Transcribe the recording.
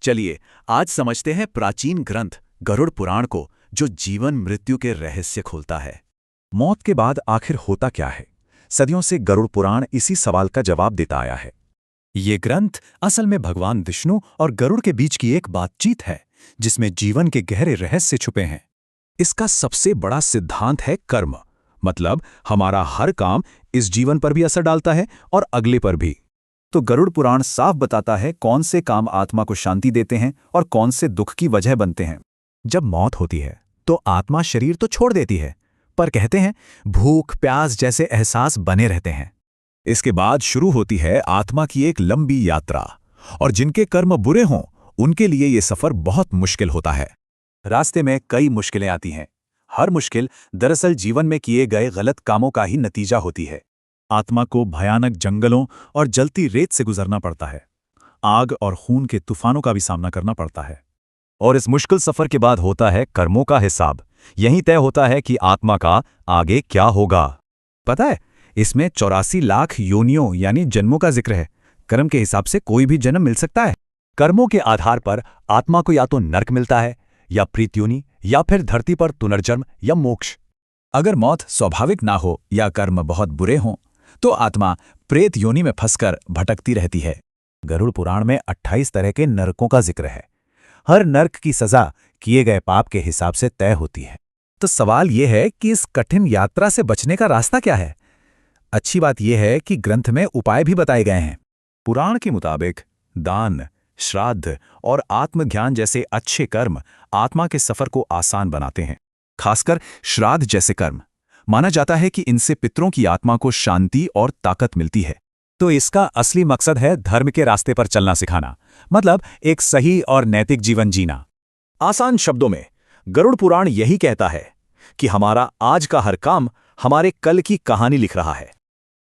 चलिए आज समझते हैं प्राचीन ग्रंथ गरुड़ पुराण को, जो जीवन मृत्यु के रहस्य खोलता है। मौत के बाद आखिर होता क्या है? सदियों से गरुड़ पुराण इसी सवाल का जवाब देता आया है। ये ग्रंथ असल में भगवान विष्णु और गरुड़ के बीच की एक बातचीत है, जिसमें जीवन के गहरे रहस्य छुपे हैं। इसका सबसे बड़ा सिद्धांत है कर्म, मतलब हमारा हर काम इस जीवन पर भी असर डालता है और अगले पर भी। तो गरुड़ पुराण साफ बताता है कौन से काम आत्मा को शांति देते हैं और कौन से दुख की वजह बनते हैं। जब मौत होती है तो आत्मा शरीर तो छोड़ देती है, पर कहते हैं भूख प्यास जैसे एहसास बने रहते हैं। इसके बाद शुरू होती है आत्मा की एक लंबी यात्रा, और जिनके कर्म बुरे हों उनके लिए ये सफर बहुत मुश्किल होता है। रास्ते में कई मुश्किलें आती हैं। हर मुश्किल दरअसल जीवन में किए गए गलत कामों का ही नतीजा होती है। आत्मा को भयानक जंगलों और जलती रेत से गुजरना पड़ता है। आग और खून के तूफानों का भी सामना करना पड़ता है। और इस मुश्किल सफर के बाद होता है कर्मों का हिसाब। यहीं तय होता है कि आत्मा का आगे क्या होगा। पता है, इसमें 84 लाख योनियों यानी जन्मों का जिक्र है। कर्म के हिसाब से कोई भी जन्म मिल सकता है। कर्मों के आधार पर आत्मा को या तो नरक मिलता है, या प्रीत योनि, या फिर धरती पर पुनर्जन्म या मोक्ष। अगर मौत स्वाभाविक ना हो या कर्म बहुत बुरे हों तो आत्मा प्रेत योनि में फंसकर भटकती रहती है। गरुड़ पुराण में 28 तरह के नरकों का जिक्र है। हर नरक की सजा किए गए पाप के हिसाब से तय होती है। तो सवाल यह है कि इस कठिन यात्रा से बचने का रास्ता क्या है? अच्छी बात यह है कि ग्रंथ में उपाय भी बताए गए हैं। पुराण के मुताबिक दान, श्राद्ध और आत्मज्ञान जैसे अच्छे कर्म आत्मा के सफर को आसान बनाते हैं। खासकर श्राद्ध जैसे कर्म, माना जाता है कि इनसे पितरों की आत्मा को शांति और ताकत मिलती है। तो इसका असली मकसद है धर्म के रास्ते पर चलना सिखाना, मतलब एक सही और नैतिक जीवन जीना। आसान शब्दों में गरुड़ पुराण यही कहता है कि हमारा आज का हर काम हमारे कल की कहानी लिख रहा है।